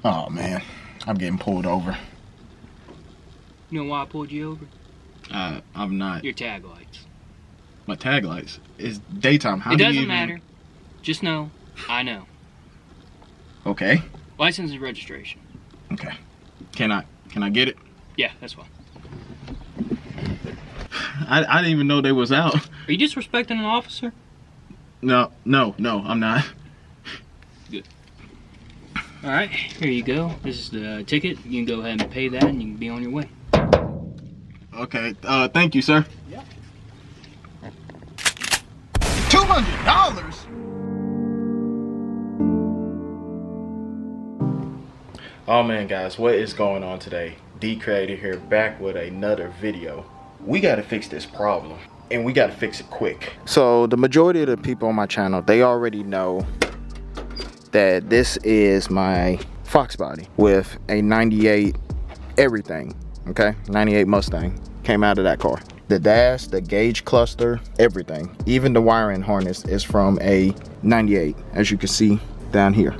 Oh man, I'm getting pulled over. You know why I pulled you over? I'm not. Your tag lights. My tag lights? It's daytime. How it do doesn't you even... matter. Just know, I know. Okay. License and registration. Okay. Can I get it? Yeah, that's fine. I didn't even know they was out. Are you disrespecting an officer? No, I'm not. Good. All right, here you go. This is the ticket. You can go ahead and pay that, and you can be on your way. Okay. Thank you, sir. Yeah. $200. Oh man, guys, what is going on today? D Creator here, back with another video. We gotta fix this problem, and we gotta fix it quick. So the majority of the people on my channel, they already know that this is my Fox body with a 98 everything, okay? 98 Mustang came out of that car. The dash, the gauge cluster, everything. Even the wiring harness is from a 98, as you can see down here.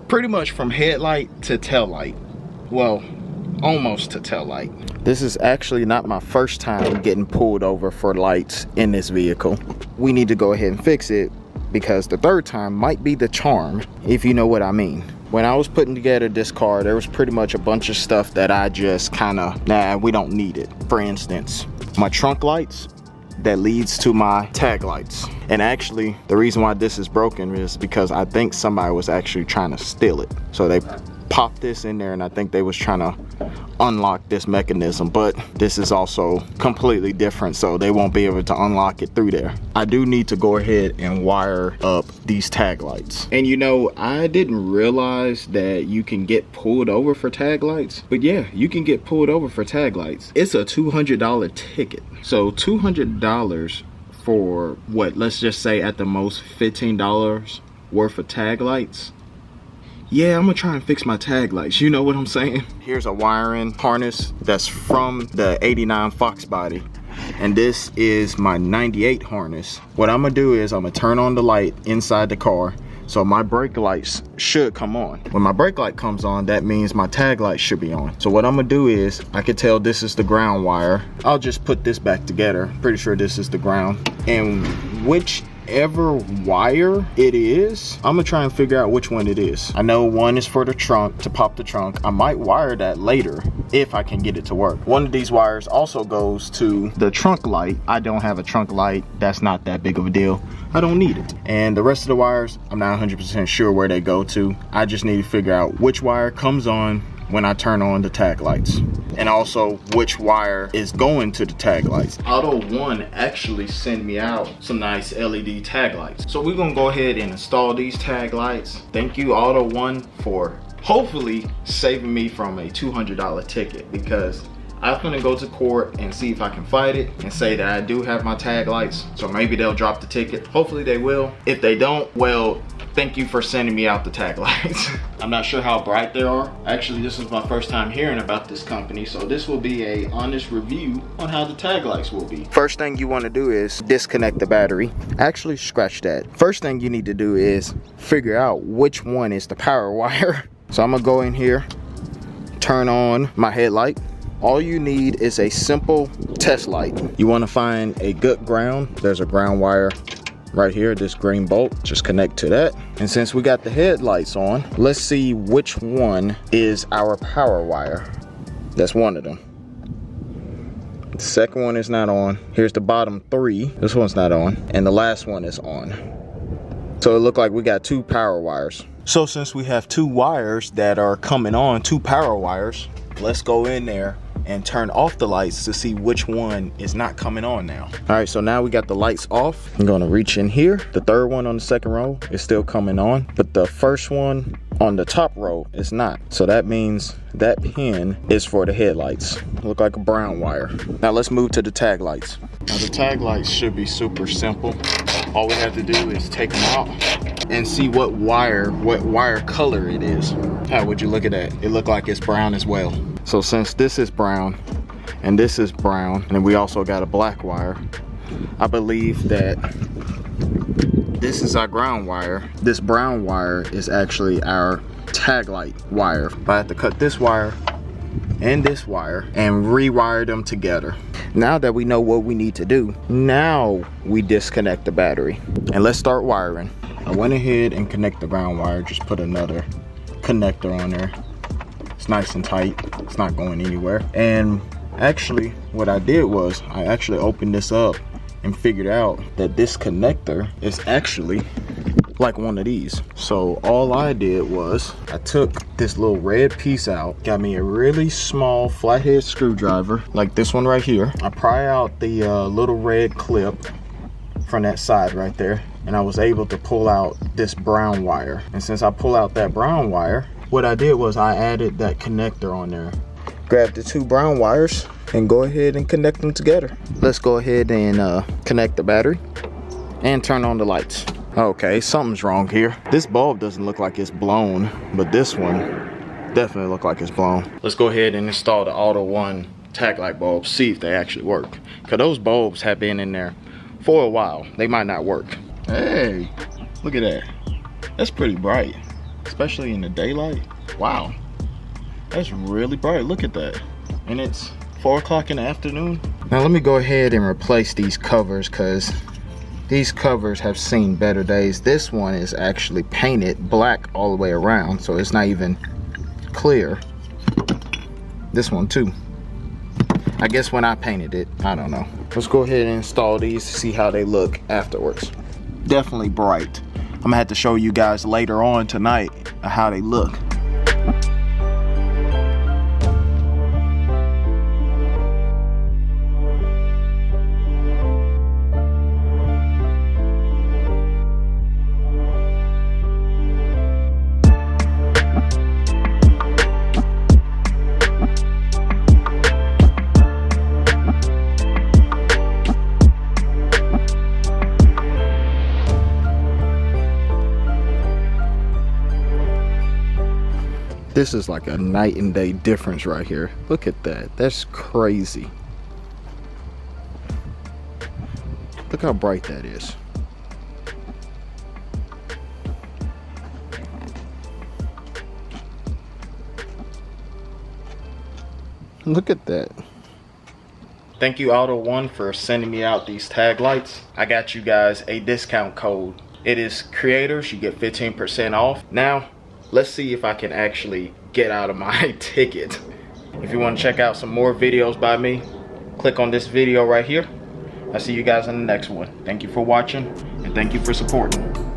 Pretty much from headlight to tail light. Well, almost to tail light. This is actually not my first time getting pulled over for lights in this vehicle. We need to go ahead and fix it because the third time might be the charm, if you know what I mean. When I was putting together this car, there was pretty much a bunch of stuff that I just kind of, nah, we don't need it. For instance, my trunk lights, that leads to my tag lights. And actually, the reason why this is broken is because I think somebody was actually trying to steal it. So they popped this in there, and I think they was trying to unlock this mechanism, but this is also completely different, so they won't be able to unlock it through there. I do need to go ahead and wire up these tag lights. And you know, I didn't realize that you can get pulled over for tag lights, but yeah, you can get pulled over for tag lights. It's a $200 ticket. So $200 for what, let's just say at the most $15 worth of tag lights. Yeah, I'm gonna try and fix my tag lights, you know what I'm saying? Here's a wiring harness that's from the 89 Fox body, and this is my 98 harness. What I'm gonna do is I'm gonna turn on the light inside the car, so my brake lights should come on. When my brake light comes on, that means my tag light should be on. So what I'm gonna do is, I can tell this is the ground wire. I'll just put this back together. Pretty sure this is the ground. And whichever wire it is, I'm gonna try and figure out which one it is. I know one is for the trunk, to pop the trunk. I might wire that later if I can get it to work. One of these wires also goes to the trunk light. I don't have a trunk light. That's not that big of a deal. I don't need it. And the rest of the wires, I'm not 100% sure where they go to. I just need to figure out which wire comes on when I turn on the tag lights, and also which wire is going to the tag lights. Autoone actually sent me out some nice LED tag lights. So we're gonna go ahead and install these tag lights. Thank you, Autoone, for hopefully saving me from a $200 ticket, because I'm gonna go to court and see if I can fight it and say that I do have my tag lights. So maybe they'll drop the ticket. Hopefully they will. If they don't, well, thank you for sending me out the tag lights. I'm not sure how bright they are. Actually, this is my first time hearing about this company, so this will be a honest review on how the tag lights will be. First thing you want to do is disconnect the battery. Actually, scratch that. First thing you need to do is figure out which one is the power wire. So I'm gonna go in here, turn on my headlight. All you need is a simple test light. You want to find a good ground. There's a ground wire right here, this green bolt. Just connect to that. And since we got the headlights on, let's see which one is our power wire. That's one of them. The second one is not on. Here's the bottom three. This one's not on. And the last one is on. So it looked like we got two power wires. So since we have two wires that are coming on, two power wires, let's go in there and turn off the lights to see which one is not coming on now. All right, so now we got the lights off. I'm gonna reach in here. The third one on the second row is still coming on, but the first one on the top row is not. So that means that pin is for the headlights. Look like a brown wire. Now let's move to the tag lights. Now the tag lights should be super simple. All we have to do is take them out and see what wire color it is. How would you look at that? It look like it's brown as well. So since this is brown and this is brown, and we also got a black wire, I believe that this is our ground wire. This brown wire is actually our tag light wire. But I had to cut this wire and this wire and rewire them together. Now that we know what we need to do, now we disconnect the battery and let's start wiring. I went ahead and connect the brown wire, just put another connector on there. It's nice and tight, it's not going anywhere. And actually what I did was I actually opened this up and figured out that this connector is actually like one of these. So all I did was I took this little red piece out, got me a really small flathead screwdriver like this one right here. I pry out the little red clip from that side right there, and I was able to pull out this brown wire. And since I pull out that brown wire, what I did was I added that connector on there. Grab the two brown wires and go ahead and connect them together. Let's go ahead and connect the battery and turn on the lights. Okay, something's wrong here. This bulb doesn't look like it's blown, but this one definitely look like it's blown. Let's go ahead and install the Autoone tag light bulbs, see if they actually work. Cause those bulbs have been in there for a while. They might not work. Hey, look at that. That's pretty bright, especially in the daylight. Wow, that's really bright. Look at that. And it's 4 o'clock in the afternoon. Now let me go ahead and replace these covers, cause these covers have seen better days. This one is actually painted black all the way around, so it's not even clear. This one too. I guess when I painted it, I don't know. Let's go ahead and install these to see how they look afterwards. Definitely bright. I'm gonna have to show you guys later on tonight how they look. This is like a night and day difference right here. Look at that. That's crazy. Look how bright that is. Look at that. Thank you Autoone for sending me out these tag lights. I got you guys a discount code. It is creators. You get 15% off. Now let's see if I can actually get out of my ticket. If you want to check out some more videos by me, click on this video right here. I'll see you guys in the next one. Thank you for watching and thank you for supporting.